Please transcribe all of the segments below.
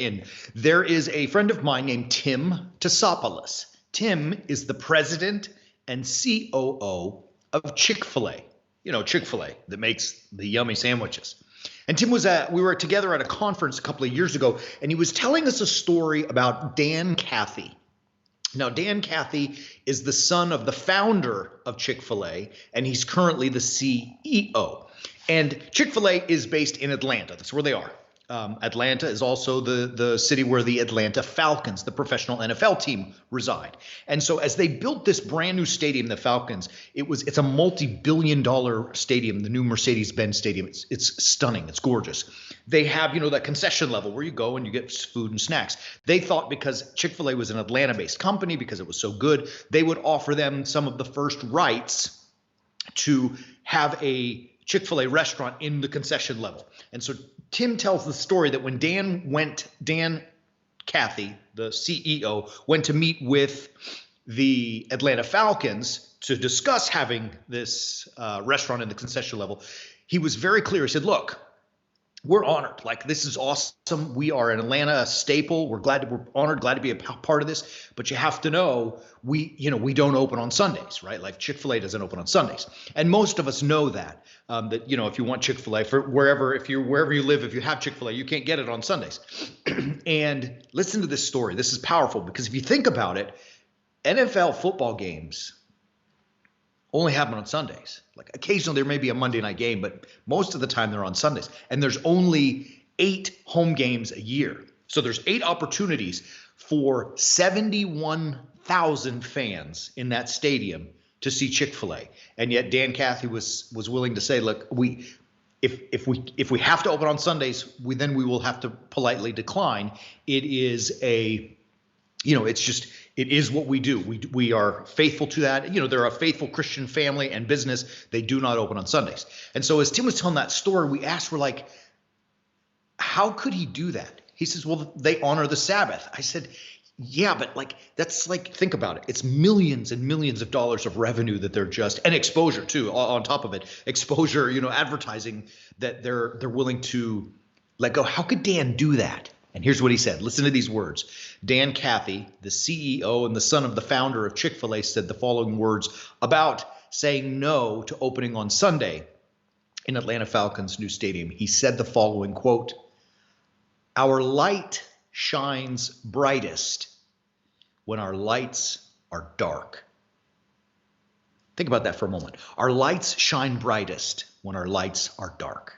And there is a friend of mine named Tim Tassopoulos. Tim is the president and COO of Chick-fil-A. You know, Chick-fil-A that makes the yummy sandwiches. And Tim we were together at a conference a couple of years ago, and he was telling us a story about Dan Cathy. Now, Dan Cathy is the son of the founder of Chick-fil-A, and he's currently the CEO. And Chick-fil-A is based in Atlanta. That's where they are. Atlanta is also the city where the Atlanta Falcons, the professional NFL team, reside. And so as they built this brand new stadium, the Falcons, it's a multi-billion-dollar stadium, the new Mercedes-Benz Stadium. It's stunning. It's gorgeous. They have, that concession level where you go and you get food and snacks. They thought because Chick-fil-A was an Atlanta-based company, because it was so good, they would offer them some of the first rights to have a Chick-fil-A restaurant in the concession level. And so Tim tells the story that when Dan Cathy, the CEO, went to meet with the Atlanta Falcons to discuss having this restaurant in the concession level, he was very clear. He said, look, we're honored. Like, this is awesome. We are an Atlanta staple. We're honored, glad to be a part of this. But you have to know, we don't open on Sundays, right? Like Chick-fil-A doesn't open on Sundays. And most of us know that, if you want Chick-fil-A for wherever you live, if you have Chick-fil-A, you can't get it on Sundays. And listen to this story. This is powerful because if you think about it, NFL football games only happen on Sundays. Like occasionally there may be a Monday night game, but most of the time they're on Sundays. And there's only 8 home games a year. So there's 8 opportunities for 71,000 fans in that stadium to see Chick-fil-A. And yet Dan Cathy was willing to say, look, if we have to open on Sundays, then we will have to politely decline. It is it is what we do. We are faithful to that. They're a faithful Christian family and business. They do not open on Sundays. And so as Tim was telling that story, we're like, how could he do that? He says, well, they honor the Sabbath. I said, yeah, but think about it. It's millions and millions of dollars of revenue that they're and exposure too, on top of it, exposure, advertising that they're willing to let go. How could Dan do that? And here's what he said. Listen to these words. Dan Cathy, the CEO and the son of the founder of Chick-fil-A, said the following words about saying no to opening on Sunday in Atlanta Falcons' new stadium. He said the following, quote, "Our light shines brightest when our lights are dark." Think about that for a moment. Our lights shine brightest when our lights are dark.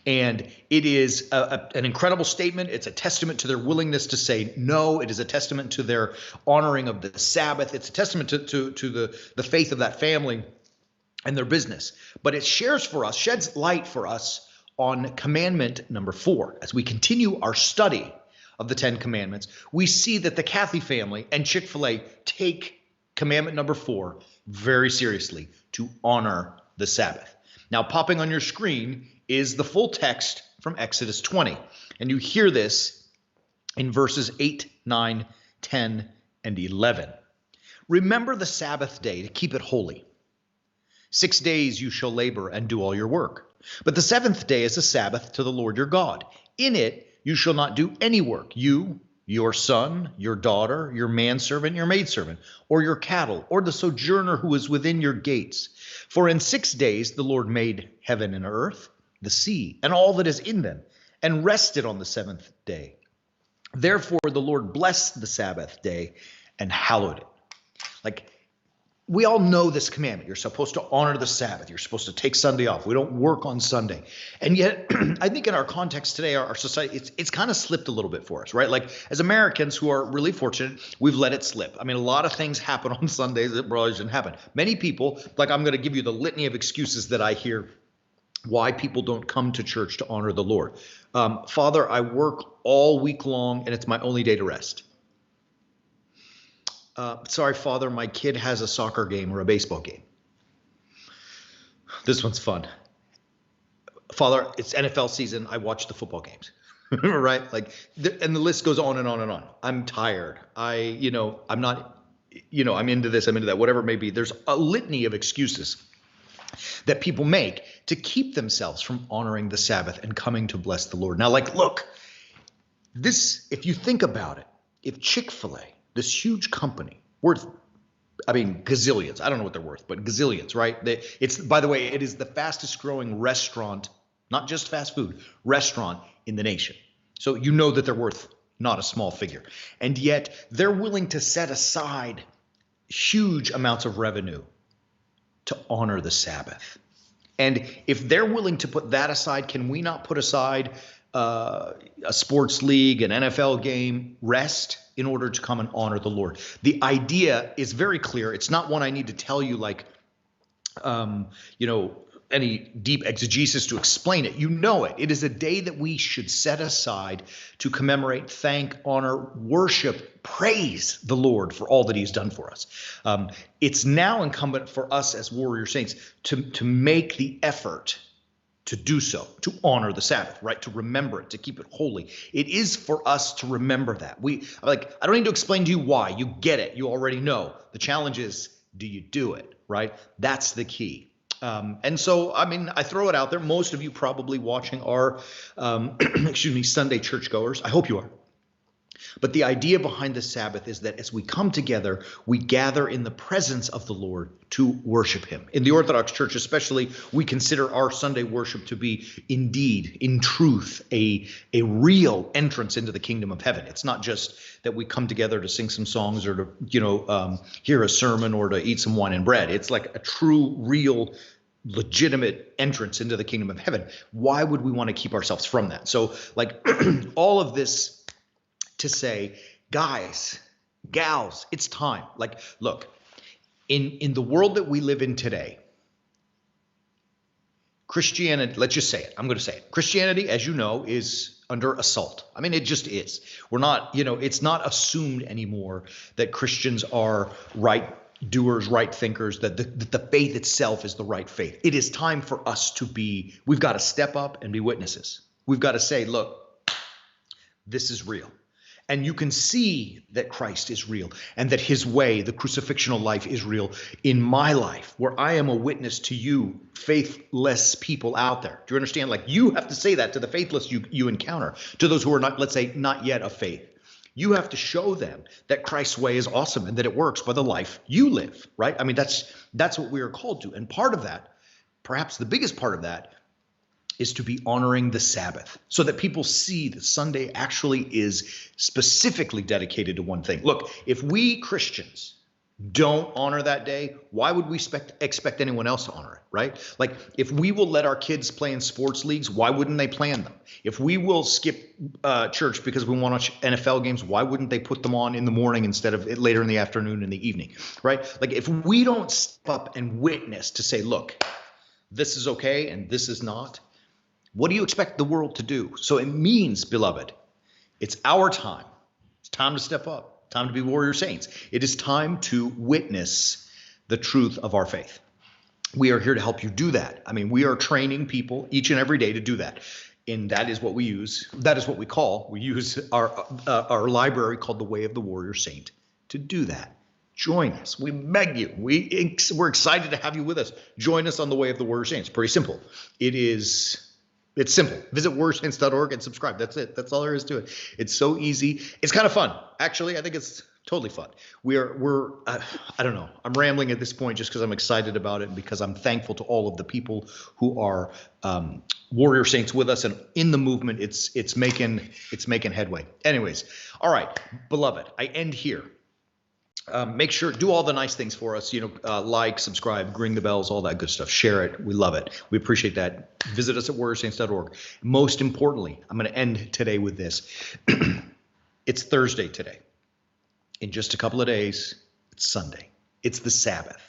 And it is an incredible statement. It's a testament to their willingness to say no. It is a testament to their honoring of the Sabbath. It's a testament to the faith of that family and their business. But it sheds light for us on Commandment number 4. As we continue our study of the 10 Commandments, we see that the Cathy family and Chick-fil-A take Commandment number 4 very seriously, to honor the Sabbath. Now, popping on your screen is the full text from Exodus 20. And you hear this in verses 8, 9, 10, and 11. "Remember the Sabbath day to keep it holy. 6 days you shall labor and do all your work. But the 7th day is a Sabbath to the Lord your God. In it you shall not do any work, you, your son, your daughter, your manservant, your maidservant, or your cattle, or the sojourner who is within your gates. For in 6 days the Lord made heaven and earth, the sea, and all that is in them, and rested on the 7th day. Therefore the Lord blessed the Sabbath day and hallowed it." Like, we all know this commandment. You're supposed to honor the Sabbath. You're supposed to take Sunday off. We don't work on Sunday. And yet, I think in our context today, our society, it's kind of slipped a little bit for us, right? Like, as Americans who are really fortunate, we've let it slip. I mean, a lot of things happen on Sundays that probably shouldn't happen. Many people, like, I'm going to give you the litany of excuses that I hear why people don't come to church to honor the Lord. Father, I work all week long and it's my only day to rest. Sorry, Father, my kid has a soccer game or a baseball game. This one's fun. Father, it's NFL season. I watch the football games, right? And the list goes on and on and on. I'm tired. I'm not, I'm into this, I'm into that, whatever it may be. There's a litany of excuses that people make to keep themselves from honoring the Sabbath and coming to bless the Lord. Now, look, This, if you think about it, if Chick-fil-A, this huge company, worth, I mean, gazillions, I don't know what they're worth, but gazillions, right? It's, by the way, it is the fastest growing restaurant, not just fast food, restaurant in the nation. So you know that they're worth not a small figure. And yet they're willing to set aside huge amounts of revenue to honor the Sabbath. And if they're willing to put that aside, can we not put aside a sports league, an NFL game, rest in order to come and honor the Lord? The idea is very clear. It's not one I need to tell you like, any deep exegesis to explain it. You know it. It is a day that we should set aside to commemorate, thank, honor, worship, praise the Lord for all that he's done for us. It's now incumbent for us as warrior saints to make the effort to do so, to honor the Sabbath, right? To remember it, to keep it holy. It is for us to remember that. I don't need to explain to you why. You get it. You already know. The challenge is, do you do it, right? That's the key. And so, I mean, I throw it out there. Most of you probably watching are, Sunday churchgoers. I hope you are. But the idea behind the Sabbath is that as we come together, we gather in the presence of the Lord to worship him. In the Orthodox Church especially, we consider our Sunday worship to be indeed, in truth, a real entrance into the kingdom of heaven. It's not just that we come together to sing some songs or to, hear a sermon or to eat some wine and bread. It's like a true, real, legitimate entrance into the kingdom of heaven. Why would we want to keep ourselves from that? So like all of this to say, guys, gals, it's time. Like, look, in the world that we live in today, Christianity, let's just say it. I'm going to say it. Christianity, as you know, is under assault. I mean, it just is. We're not, it's not assumed anymore that Christians are right doers, right thinkers, that the faith itself is the right faith. It is time for us we've got to step up and be witnesses. We've got to say, look, this is real. And you can see that Christ is real and that his way, the crucifixional life, is real in my life, where I am a witness to you, faithless people out there. Do you understand? Like, you have to say that to the faithless you encounter, to those who are not, let's say, not yet of faith. You have to show them that Christ's way is awesome and that it works by the life you live, right? I mean, that's what we are called to. And part of that, perhaps the biggest part of that, is to be honoring the Sabbath so that people see that Sunday actually is specifically dedicated to one thing. Look, if we Christians don't honor that day, why would we expect anyone else to honor it, right? Like, if we will let our kids play in sports leagues, why wouldn't they plan them? If we will skip church because we want to watch NFL games, why wouldn't they put them on in the morning instead of later in the afternoon and the evening, right? Like, if we don't step up and witness to say, look, this is okay and this is not, what do you expect the world to do? So it means, beloved, it's our time. It's time to step up, time to be warrior saints. It is time to witness the truth of our faith. We are here to help you do that. I mean, we are training people each and every day to do that. And that is what we use. That is what we use our library called the Way of the Warrior Saint to do that. Join us. We beg you. We're excited to have you with us. Join us on the Way of the Warrior Saints. Pretty simple. It's simple. Visit warriorsaints.org and subscribe. That's it. That's all there is to it. It's so easy. It's kind of fun. Actually, I think it's totally fun. I don't know. I'm rambling at this point just because I'm excited about it and because I'm thankful to all of the people who are warrior saints with us and in the movement. It's making headway. Anyways, all right, beloved, I end here. Make sure, do all the nice things for us, like, subscribe, ring the bells, all that good stuff. Share it. We love it. We appreciate that. Visit us at warriorsaints.org. Most importantly, I'm going to end today with this. It's Thursday today. In just a couple of days, it's Sunday. It's the Sabbath.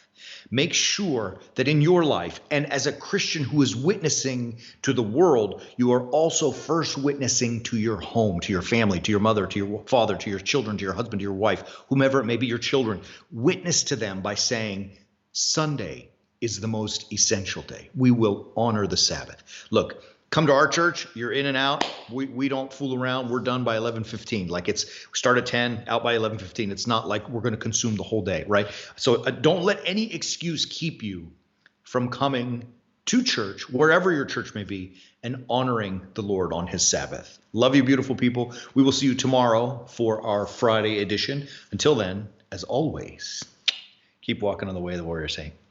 Make sure that in your life, and as a Christian who is witnessing to the world, you are also first witnessing to your home, to your family, to your mother, to your father, to your children, to your husband, to your wife, whomever it may be, your children. Witness to them by saying, Sunday is the most essential day. We will honor the Sabbath. Look, come to our church. You're in and out. We don't fool around. We're done by 11:15. Like, we start at 10, out by 11:15. It's not like we're going to consume the whole day, right? So don't let any excuse keep you from coming to church, wherever your church may be, and honoring the Lord on his Sabbath. Love you, beautiful people. We will see you tomorrow for our Friday edition. Until then, as always, keep walking on the way of the warrior saint.